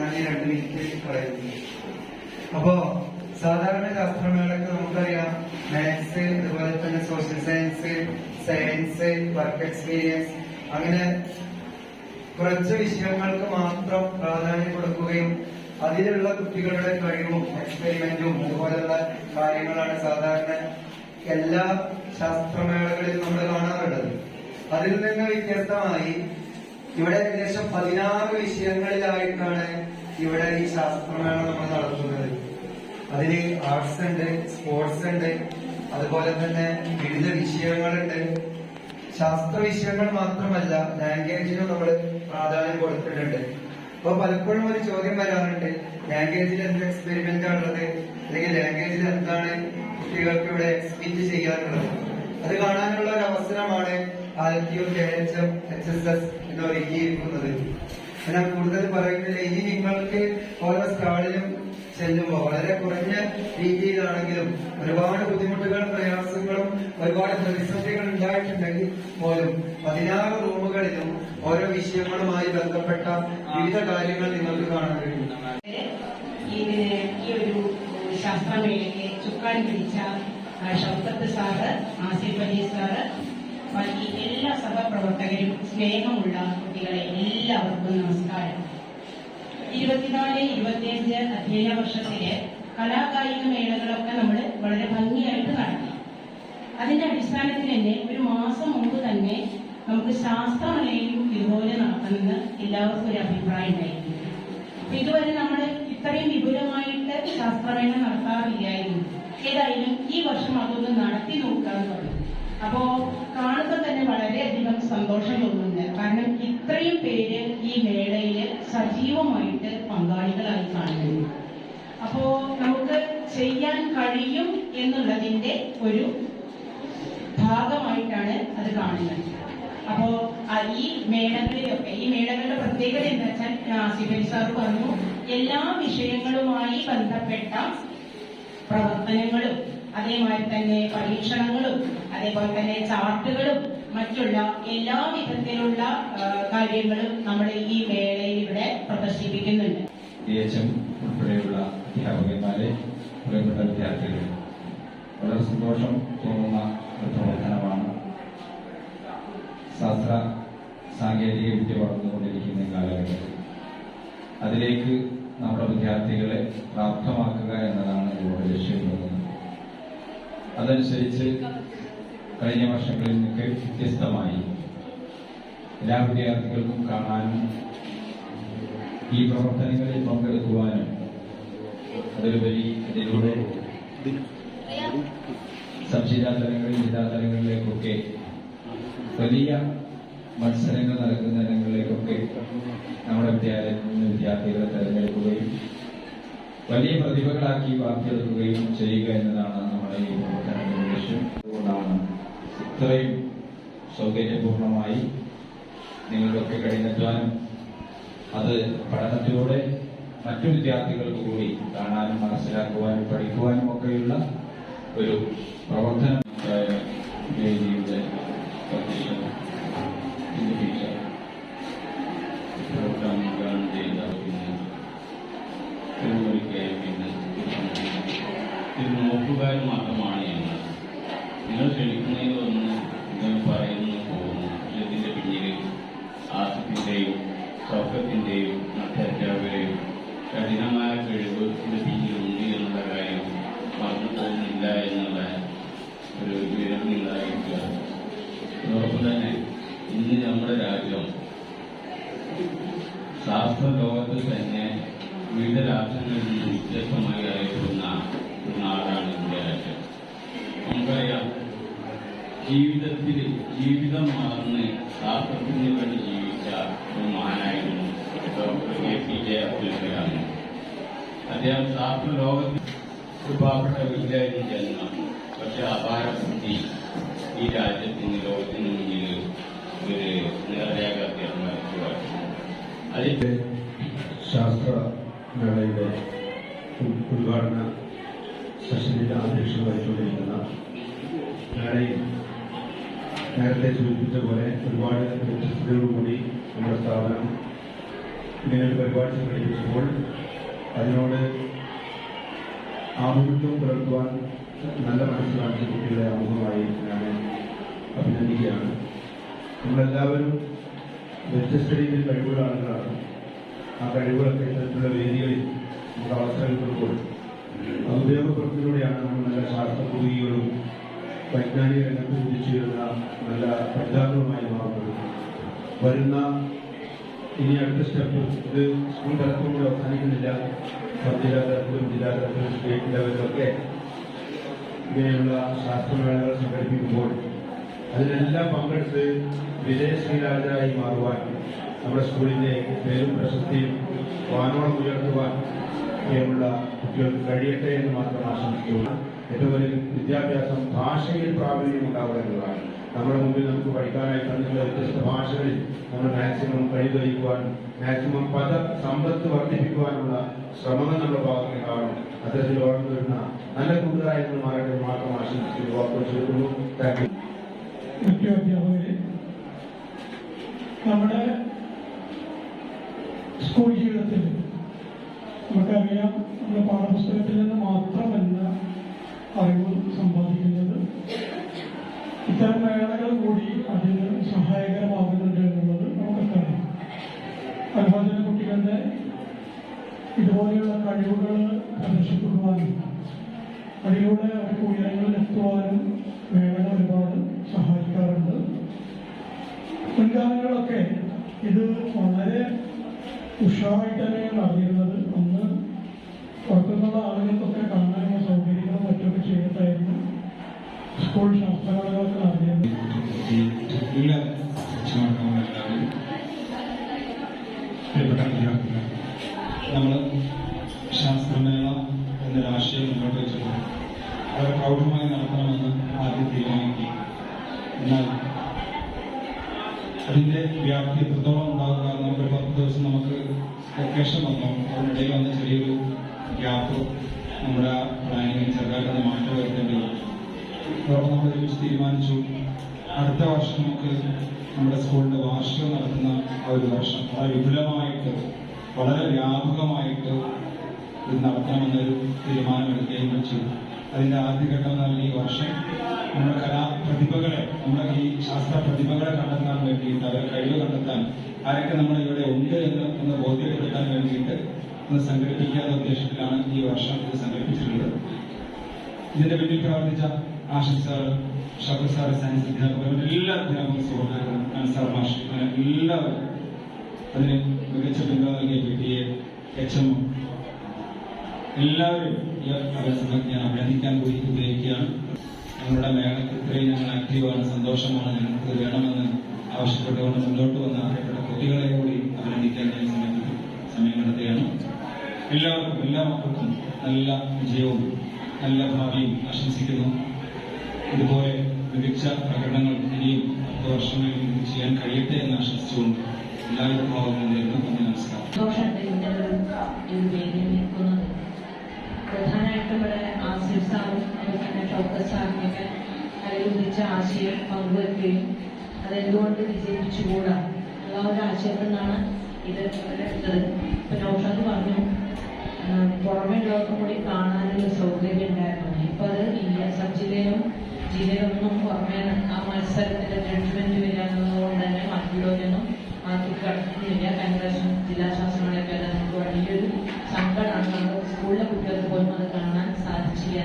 ഞാൻ ഈ 2 മിനിറ്റ് പറയുന്നത്. അപ്പോ സാധാരണ ശാസ്ത്രമേളക്ക് നമുക്കറിയാം മാത്സ്, അതുപോലെ തന്നെ social science, science, work experience, അങ്ങനെ കുറച്ച് വിഷയങ്ങൾക്ക് മാത്രം പ്രാധാന്യം കൊടുക്കുകയും അതിലുള്ള കുട്ടികളുടെ കഴിവും എക്സ്പെരിമെന്റും അതുപോലുള്ള കാര്യങ്ങളാണ് സാധാരണ എല്ലാ ശാസ്ത്രമേളകളിലും നമ്മൾ കാണാറുള്ളത്. അതിൽ നിന്ന് വ്യത്യസ്തമായി ഇവിടെ ഏകദേശം 16 വിഷയങ്ങളിലായിട്ടാണ് ഇവിടെ ഈ ശാസ്ത്രമേള നമ്മൾ നടത്തുന്നത്. അതിൽ ആർട്സ് ഉണ്ട്, സ്പോർട്സ് ഉണ്ട്, അതുപോലെ തന്നെ വിവിധ വിഷയങ്ങളുണ്ട്. ശാസ്ത്ര വിഷയങ്ങൾ മാത്രമല്ല, ലാംഗ്വേജിനും നമ്മൾ പ്രാധാന്യം കൊടുത്തിട്ടുണ്ട്. അപ്പൊ പലപ്പോഴും ഒരു ചോദ്യം വരാറുണ്ട്, ലാംഗ്വേജിൽ എന്ത് എക്സ്പെരിമെന്റ് ആണുള്ളത്, അല്ലെങ്കിൽ ലാംഗ്വേജിൽ എന്താണ് കുട്ടികൾക്ക് ഇവിടെ എക്സ്പീറ്റ് ചെയ്യാറുള്ളത്. അത് കാണാനുള്ള ഒരു അവസരമാണ് ആലത്തിയൂർ KHM HSS എന്ന് ഒരുക്കിയിരിക്കുന്നത്. ഞാൻ കൂടുതൽ പറയുന്നില്ല. ഇനി നിങ്ങൾക്ക് ഓരോ സ്റ്റാളിലും ചെല്ലുമ്പോൾ വളരെ കുറഞ്ഞ രീതിയിലാണെങ്കിലും ഒരുപാട് ബുദ്ധിമുട്ടുകളും പ്രയാസങ്ങളും ഒരുപാട് പ്രതിസന്ധികൾ ഉണ്ടായിട്ടുണ്ടെങ്കിൽ പോലും 16 റൂമുകളിലും ഓരോ വിഷയങ്ങളുമായി ബന്ധപ്പെട്ട വിവിധ കാര്യങ്ങൾ നിങ്ങൾക്ക് കാണാൻ കഴിയും. ഈ ഒരു ശാസ്ത്രമേളയ്ക്ക് ചുക്കാൻ പിടിച്ച ഷൗക്കത്ത് സാറ്, ആസിഫ് അലി സാറ്, ബാക്കി എല്ലാ സഹപ്രവർത്തകരും, സ്നേഹമുള്ള കുട്ടികളെ എല്ലാവർക്കും നമസ്കാരം. 24-25 അധ്യയന വർഷത്തിലെ കലാകായിക മേളകളൊക്കെ നമ്മൾ വളരെ ഭംഗിയായിട്ട് നടത്തി. അതിന്റെ അടിസ്ഥാനത്തിൽ തന്നെ ഒരു മാസം മുമ്പ് തന്നെ നമുക്ക് ശാസ്ത്രമേളയും ഇതുപോലെ നടത്തണമെന്ന് എല്ലാവർക്കും ഒരു അഭിപ്രായം ഉണ്ടായിരുന്നു. അപ്പൊ ഇതുവരെ നമ്മൾ ഇത്രയും വിപുലമായിട്ട് ശാസ്ത്രമേള നടത്താറില്ലായിരുന്നു. ഏതായാലും ഈ വർഷം അതൊന്ന് നടത്തി നോക്കാന്ന് പറഞ്ഞു. അപ്പോ കാണുമ്പോൾ തന്നെ വളരെയധികം സന്തോഷം തോന്നുന്നുണ്ട്. കാരണം ഇത്രയും പേര് ഈ മേളയില് സജീവമായിട്ട് പങ്കാളികളായി കാണുന്നു. അപ്പോ നമുക്ക് ചെയ്യാൻ കഴിയും എന്നുള്ളതിന്റെ ഒരു ഭാഗമായിട്ടാണ് അത് കാണുന്നത്. അപ്പോ ഈ മേളകളുടെ പ്രത്യേകത എന്താ വെച്ചാൽ, ആസിഫ് അലി സാർ പറഞ്ഞു, എല്ലാ വിഷയങ്ങളുമായി ബന്ധപ്പെട്ട പ്രവർത്തനങ്ങളും, അതേമാതിരി തന്നെ പരീക്ഷണങ്ങളും, അതേപോലെ തന്നെ ചാർട്ടുകളും മറ്റുള്ള എല്ലാ വിധത്തിലുള്ള കാര്യങ്ങളും നമ്മൾ ഈ മേളയിൽ ഇവിടെ പ്രദർശിപ്പിക്കുന്നുണ്ട്. ഉൾപ്പെടെയുള്ള അധ്യാപകന്മാരെ, പ്രിയപ്പെട്ട വിദ്യാർത്ഥികൾ, വളരെ സന്തോഷം തോന്നുന്ന ഒരു പ്രവർത്തനമാണ്. ശാസ്ത്ര സാങ്കേതിക വിദ്യ വളർന്നുകൊണ്ടിരിക്കുന്ന കാലഘട്ടത്തിൽ അതിലേക്ക് നമ്മുടെ വിദ്യാർത്ഥികളെ പ്രാപ്തമാക്കുക എന്നതാണ് ഇവരുടെ ലക്ഷ്യമിടുന്നത്. അതനുസരിച്ച് കഴിഞ്ഞ വർഷങ്ങളിൽ നിന്നൊക്കെ വ്യത്യസ്തമായി എല്ലാ വിദ്യാർത്ഥികൾക്കും കാണാനും ഈ പ്രവർത്തനങ്ങളിൽ പങ്കെടുക്കുവാനും അതിലുപരി ഇതിലൂടെ സബ്ജില്ലാതലങ്ങളിൽ, ജില്ലാതലങ്ങളിലേക്കൊക്കെ വലിയ മത്സരങ്ങൾ നടക്കുന്ന ഇടങ്ങളിലേക്കൊക്കെ നമ്മുടെ വിദ്യാലയത്തിൽ നിന്ന് വിദ്യാർത്ഥികളെ തെരഞ്ഞെടുക്കുകയും വലിയ പ്രതിഭകളാക്കി വാർത്തെടുക്കുകയും ചെയ്യുക എന്നതാണ് നമ്മുടെ ഈ പ്രവർത്തനത്തിന്റെ ലക്ഷ്യം. അതുകൊണ്ടാണ് ഇത്രയും സൗകര്യപൂർണമായി നിങ്ങളുടെയൊക്കെ കഠിനാധ്വാനം അത് പഠനത്തിലൂടെ മറ്റു വിദ്യാർത്ഥികൾക്ക് കൂടി കാണാനും മനസ്സിലാക്കുവാനും പഠിക്കുവാനും ഒക്കെയുള്ള ഒരു പ്രവർത്തനം നോക്കുകാർ മാത്രമാണ് ഞങ്ങൾ. നിങ്ങൾ ക്ഷണിക്കുന്നതിലൊന്ന് നിങ്ങൾ പറയുന്നു പോകുന്നു. ഇതിന്റെ പിന്നിൽ ആസിഫിന്റെയും സൗഖ്യത്തിന്റെയും മറ്റ് അധ്യാപകരെയും കഠിനമായ കഴിവിന്റെ പിന്നിലുണ്ട് എന്നുള്ള കാര്യം മറന്നു പോകുന്നില്ല എന്നുള്ള ഒരു വിവരം നിങ്ങളായിരിക്കുക. അതോടൊപ്പം തന്നെ ഇന്ന് നമ്മുടെ രാജ്യം ശാസ്ത്ര ലോകത്തിൽ തന്നെ വിവിധ രാഷ്ട്രങ്ങളിൽ നിന്ന് വ്യത്യസ്തമായി അറിയപ്പെടുന്ന ഒരു നാടാണ് ഇന്ത്യ രാജ്യം. നമുക്കറിയാം, ജീവിതം മറന്ന് ശാസ്ത്രത്തിന് വേണ്ടി ജീവിച്ച ഒരു മഹാനായിരുന്നു ഡോക്ടർ APJ അബ്ദുൽ കലാം. അദ്ദേഹം ശാസ്ത്ര ലോകത്തിൽ ഒരു പാവപ്പെട്ട വീട്ടിലായിരുന്നു ജന്മം. പക്ഷെ അപാര ബുദ്ധി ഈ രാജ്യത്തിന്, ലോകത്തിന് മുന്നിൽ ഒരു നേർരേഖ അദ്ദേഹം വരയ്ക്കുവായിരുന്നു. അതിന്റെ ശാസ്ത്രമേളയുടെ ഉദ്ഘാടന സെഷനിൽ അധ്യക്ഷത വഹിച്ചുകൊണ്ടിരിക്കുന്ന മേളയിൽ നേരത്തെ സൂചിപ്പിച്ച പോലെ ഒരുപാട് വ്യത്യസ്തതയോടുകൂടി നമ്മുടെ സ്ഥാപനം ഇങ്ങനെയൊരു പരിപാടി സംഘടിപ്പിച്ചപ്പോൾ അതിനോട് ആഭിമുഖ്യം പുലർത്തുവാൻ നല്ല മനസ്സിലാക്കിയ കുട്ടികളെ ആമുഖമായി ഞാൻ അഭിനന്ദിക്കുകയാണ്. നമ്മളെല്ലാവരും വ്യത്യസ്ത രീതിയിൽ കഴിവുള്ള ആളുകളാണ്. ആ കഴിവുകളൊക്കെ ഇത്തരത്തിലുള്ള വേദികളിൽ നമുക്ക് അവസരം കൊടുക്കുമ്പോൾ അത് ഉപയോഗപ്പെടുത്തുന്നതിലൂടെയാണ് നമ്മൾ നല്ല ശാസ്ത്രപൂർവികളും വൈജ്ഞാനിക രംഗത്ത് ചിന്തിച്ചു വരുന്ന നല്ല പഠിതാക്കളുമായി മാറുന്നത്. വരുന്ന ഇനി അടുത്ത സ്റ്റെപ്പ് ഇത് സ്കൂൾ തലത്തിലൂടെ അവസാനിക്കുന്നില്ല. സബ് ജില്ലാ തലത്തിലും ജില്ലാ തലത്തിലും സ്റ്റേറ്റ് ലെവലിലൊക്കെ ഇങ്ങനെയുള്ള ശാസ്ത്രമേളകൾ സംഘടിപ്പിക്കുമ്പോൾ അതിനെല്ലാം പങ്കെടുത്ത് വിജയശ്രീരാജരായി മാറുവാൻ നമ്മുടെ സ്കൂളിന്റെ പേരും പ്രശസ്തിയും വാനോളം ഉയർത്തുവാൻ ഒക്കെയുള്ള കുട്ടികൾക്ക് കഴിയട്ടെ എന്ന് മാത്രം ആശംസിക്കുന്നു. ഏറ്റവും വലിയ വിദ്യാഭ്യാസം ഭാഷയിൽ പ്രാവീണ്യം ഉണ്ടാവുക എന്നതാണ്. നമ്മുടെ മുമ്പിൽ നമുക്ക് പഠിക്കാനായി തന്നിട്ടുള്ള വ്യത്യസ്ത ഭാഷകളിൽ നമ്മൾ മാക്സിമം കഴിവരിക്കുവാൻ, മാക്സിമം പദ സമ്പത്ത് വർദ്ധിപ്പിക്കുവാനുള്ള ശ്രമങ്ങൾ നമ്മുടെ ഭാഗത്ത് കാണും. അത്തരത്തിൽ വളർന്നു വരുന്ന നല്ല കൂട്ടുകാരായി നമ്മൾ മാറട്ടെ മാത്രം ആശംസിക്കുന്നു. വാക്കുകൾ ചേർക്കുന്നു. Thank you. മറ്റു അധ്യാപകര്, നമ്മുടെ സ്കൂൾ ജീവിതത്തിൽ നമുക്കറിയാം, നമ്മുടെ പാഠപുസ്തകത്തിൽ നിന്ന് മാത്രമല്ല അറിവ് സമ്പാദിക്കുന്നത്. ഇത്തരം മേളകൾ കൂടി അതിന് സഹായകരമാകുന്നുണ്ട് എന്നുള്ളത് നമുക്കൊക്കെ അറിയാം. അതുപോലെ തന്നെ കുട്ടികളുടെ ഇതുപോലെയുള്ള കഴിവുകൾ പ്രദർശിപ്പിക്കുവാനും അതിലൂടെ അവർക്ക് ഉയരങ്ങളിൽ എത്തുവാനും മേളകൾ ഒരുപാട് സഹായിക്കാറുണ്ട്. മുൻകാലങ്ങളിലൊക്കെ ഇത് വളരെ ഉഷാറായിട്ട് തന്നെയാണ് അറിയുന്നത്. അന്ന് പുറത്തുനിന്നുള്ള ആളുകൾക്കൊക്കെ കാണാനുള്ള സൗകര്യങ്ങളും മറ്റൊക്കെ ചെയ്തിട്ടായിരുന്നു സ്കൂൾ ശാസ്ത്രമേളകളൊക്കെ നടത്തിയത്. പ്രിയപ്പെട്ട വിദ്യാർത്ഥികൾ, നമ്മൾ ശാസ്ത്രമേള എന്നൊരാശയം മുന്നോട്ട് വെച്ചിട്ടുണ്ട്. വളരെ പ്രൗഢമായി നടത്തണമെന്ന് ആദ്യം തീരുമാനിക്കുക. എന്നാൽ അതിന്റെ വ്യാപ്തി എത്രത്തോളം ഉണ്ടാകുക, നമുക്കൊരു 10 ദിവസം നമുക്ക് വെക്കേഷൻ വന്നു, അതിനിടയിൽ വന്ന ചെറിയൊരു ഗ്യാപ്പ് നമ്മുടെ പ്ലാനിങ്ങിന് ചെറുതായിട്ട് മാറ്റം വരുത്തേണ്ടി വന്നു. അതോടൊപ്പം നമ്മൾ ഒരുമിച്ച് തീരുമാനിച്ചു, അടുത്ത വർഷം നമുക്ക് നമ്മുടെ സ്കൂളിന്റെ വാർഷികം നടത്തുന്ന ആ ഒരു വർഷം വളരെ വിപുലമായിട്ട് വളരെ വ്യാപകമായിട്ട് ഇത് നടത്തണമെന്നൊരു തീരുമാനമെടുക്കുകയും വെച്ചു. അതിന്റെ ആദ്യഘട്ടം നൽകി ഈ വർഷം നമ്മുടെ കലാപ്രതിഭകളെ, നമ്മുടെ ഈ ശാസ്ത്ര പ്രതിഭകളെ കണ്ടെത്താൻ വേണ്ടിയിട്ട്, അവരെ കഴിവ് കണ്ടെത്താൻ ആരൊക്കെ നമ്മുടെ ഇവിടെ ഉണ്ട് എന്ന് ബോധ്യപ്പെടുത്താൻ വേണ്ടിയിട്ട് ഒന്ന് സംഘടിപ്പിക്കാത്ത ഉദ്ദേശത്തിലാണ് ഈ വർഷം ഇത് സംഘടിപ്പിച്ചിട്ടുള്ളത്. ഇതിന്റെ പിന്നിൽ പ്രവർത്തിച്ച ആഷിഖ് സാർ, ഷബർ സാർ, സയൻസ് അധ്യാപകർ, എല്ലാ അധ്യാപക സുഹൃത്തുക്കളും, സാർ മാഷ്, എല്ലാവരും അതിന് മികച്ച പിന്തുണ നൽകിയ PTA, HM എല്ലാവരും ഈ അവസരത്തിൽ ഞാൻ അഭിനന്ദിക്കാൻ കൂടി ഉപയോഗിക്കുകയാണ്. ഞങ്ങളുടെ മേളത്തിൽ ഇത്രയും ഞങ്ങൾ ആക്റ്റീവാണ്, സന്തോഷമാണ്, ഞങ്ങൾക്ക് വേണമെന്ന് ആവശ്യപ്പെട്ടുകൊണ്ട് മുന്നോട്ട് വന്ന പ്രിയപ്പെട്ട കുട്ടികളെ കൂടി അഭിനന്ദിക്കാൻ ഞാൻ സമയം കണ്ടെത്തുകയാണ്. എല്ലാവർക്കും, എല്ലാ മക്കൾക്കും നല്ല വിജയവും നല്ല ഭാവിയും ആശംസിക്കുന്നു. ഇതുപോലെ മികച്ച പ്രകടനങ്ങൾ ഇനിയും 10 വർഷങ്ങളിൽ ചെയ്യാൻ കഴിയട്ടെ എന്ന് ആശംസിച്ചുകൊണ്ട് എല്ലാവർക്കും ആവുന്നതായിരുന്നു. നമസ്കാരം. പ്രധാനമായിട്ടും ഇവിടെ ആസിഫ് സാറും അതുപോലെ തന്നെ ഷൗക്കത്ത് സാറിനൊക്കെ അതിലുദിച്ച ആശയം പങ്കുവെക്കുകയും അതെന്തുകൊണ്ട് വിജയിപ്പിച്ചുകൂടാ ഉള്ള ഒരു ആശയത്തിൽ നിന്നാണ് ഇത് എടുത്തത്. ഇപ്പൊ നൗഷാദ് പറഞ്ഞു പുറമെ ലോകം കൂടി കാണാനുള്ള സൗകര്യം ഉണ്ടായിരുന്നു. ഇപ്പൊ അത് ഇല്ല. സബ് ജില്ലയിലും ജില്ലയിലൊന്നും പുറമെ ആ മത്സരത്തിന്റെ ജഡ്ജ്മെന്റ് വരിക എന്നുള്ളതുകൊണ്ട് തന്നെ മറ്റുള്ളവരൊന്നും മാറ്റി കടത്തുന്നില്ല. കഴിഞ്ഞ പ്രാവശ്യം ജില്ലാ ശാസ്ത്രങ്ങളൊക്കെ നമുക്ക് വലിയൊരു സങ്കടമാണ്. നമ്മുടെ സ്കൂളിലെ കുട്ടികൾക്ക് പോലും അത് കാണാൻ സാധിച്ചില്ല.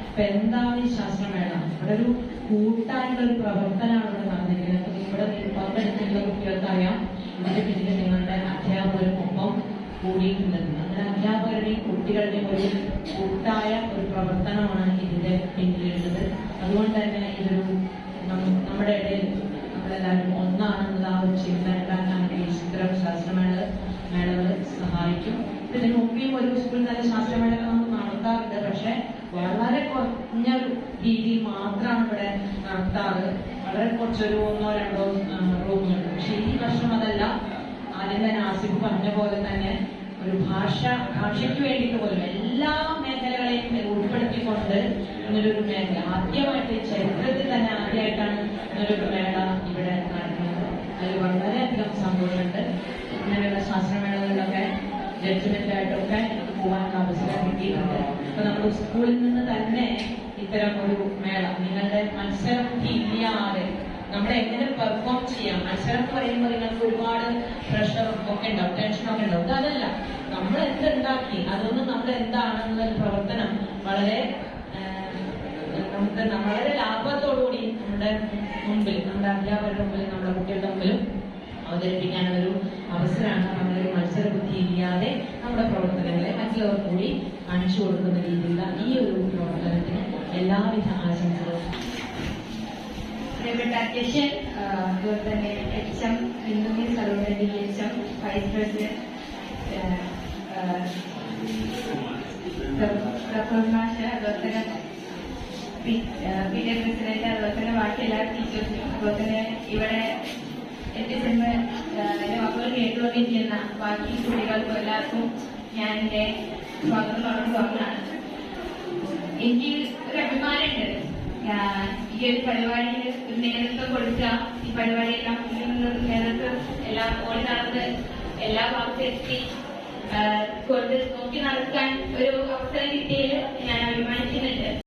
അപ്പൊ എന്താണ് ഈ ശാസ്ത്രമേള? ഇവിടെ ഒരു കൂട്ടായിട്ടുള്ള ഒരു പ്രവർത്തനമാണ് ഇവിടെ നടന്നിരിക്കുന്നത്. അപ്പൊ ഇവിടെ പങ്കെടുത്തിട്ടുള്ള കുട്ടികൾക്കറിയാം ഇതിന്റെ പിന്നിൽ നിങ്ങളുടെ അധ്യാപകരും ഒപ്പം കൂടിയിട്ടുണ്ടെന്ന്. അങ്ങനെ അധ്യാപകരുടെയും കുട്ടികളുടെയും ഒരു കൂട്ടായ ഒരു പ്രവർത്തനമാണ് ഇതിന്റെ പിന്നിലുള്ളത്. അതുകൊണ്ട് തന്നെ ഇതൊരു നമ്മുടെ ഇടയിൽ നമ്മളെല്ലാവരും ഒന്നാണെന്നുള്ള ആ ഒരു ചിന്ത ഉണ്ടാക്കാൻ ഇത്തരം ശാസ്ത്രമേളകൾ സഹായിക്കും. ഇതിന് മുമ്പേയും ഒരു സ്കൂളിൽ നല്ല ശാസ്ത്രമേളകൾ നമുക്ക് നടത്താറുണ്ട്. പക്ഷെ വളരെ കുറഞ്ഞ രീതിയിൽ മാത്രമാണ് ഇവിടെ നടത്താറ്. വളരെ കുറച്ചൊരു 1-2 റൂമുകൾ. പക്ഷെ ഈ വർഷം അതല്ല. ആദ്യം തന്നെ ആസിഫ് പറഞ്ഞ പോലെ തന്നെ ഒരു ഭാഷയ്ക്ക് വേണ്ടിയിട്ട് പോലും എല്ലാ മേഖലകളെയും ഉൾപ്പെടുത്തിക്കൊണ്ട് ഇങ്ങനൊരു മേഖല ആദ്യമായിട്ട് ചരിത്രത്തിൽ തന്നെ ആദ്യമായിട്ടാണ് ഇങ്ങനൊരു മേള ഇവിടെ നടക്കുന്നത്. അതിൽ വളരെയധികം സന്തോഷമുണ്ട്. ഇങ്ങനെയുള്ള ശാസ്ത്രമേളകൾ ജഡ്ജ്മെന്റ് ആയിട്ടൊക്കെ നമുക്ക് പോകാനുള്ള അവസരം കിട്ടിയിട്ടുണ്ട്. അപ്പൊ നമ്മുടെ സ്കൂളിൽ നിന്ന് തന്നെ ഇത്തരം ഒരു മേള, നിങ്ങളുടെ മത്സരബുദ്ധി ഇല്ലാതെ നമ്മൾ എങ്ങനെ പെർഫോം ചെയ്യാം. മത്സരം എന്ന് പറയുമ്പോൾ നിങ്ങൾക്ക് ഒരുപാട് പ്രഷറും ഒക്കെ ഉണ്ടാവും, ടെൻഷനൊക്കെ ഉണ്ടാവും. അതല്ല, നമ്മൾ എന്തുണ്ടാക്കി അതൊന്നും നമ്മൾ എന്താണെന്നുള്ള പ്രവർത്തനം വളരെ വളരെ ലാഭത്തോടുകൂടി നമ്മുടെ മുമ്പിൽ, നമ്മുടെ അധ്യാപകരുടെ മുമ്പിൽ, നമ്മുടെ കുട്ടികളുടെ മുമ്പിലും അവതരിപ്പിക്കാനുള്ളൊരു അവസരമാണ്. നമ്മളൊരു മത്സരബുദ്ധി ഇല്ലാതെ നമ്മുടെ പ്രവർത്തനങ്ങളെ മറ്റുള്ളവർ കൂടി കാണിച്ചു കൊടുക്കുന്ന രീതിയിലുള്ള ഈ ഒരു പ്രവർത്തനത്തിന് എല്ലാവിധ ആശംസകളും. പ്രിയപ്പെട്ട അധ്യക്ഷൻ, അതുപോലെ തന്നെ H M Hindu Sarvathi H M vice president മാഷ്, അതുപോലെ തന്നെ പി ടി എ പ്രസിഡന്റ്, അതുപോലെ തന്നെ ബാക്കി എല്ലാ ടീച്ചേഴ്സിനും, അതുപോലെ തന്നെ ഇവിടെ എത്തിച്ചെന്ന് എന്റെ മക്കൾ കേട്ടുകൊണ്ടിരിക്കുന്ന ബാക്കി കുട്ടികൾക്കും എല്ലാവർക്കും ഞാൻ എന്റെ സ്വാഗതം സ്വാഗതമാണ്. എനിക്ക് ഒരു അഭിമാനമുണ്ട് ഈ ഒരു പരിപാടിയിൽ ഒരു നേതൃത്വം കൊടുക്കുക. ഈ പരിപാടിയെല്ലാം നേതൃത്വം എല്ലാം ഓടി നടന്ന് എല്ലാ ഭാഗത്തും എത്തി കൊണ്ട് നോക്കി നടക്കാൻ ഒരു അവസരം കിട്ടിയതിൽ ഞാൻ അഭിമാനിക്കുന്നുണ്ട്.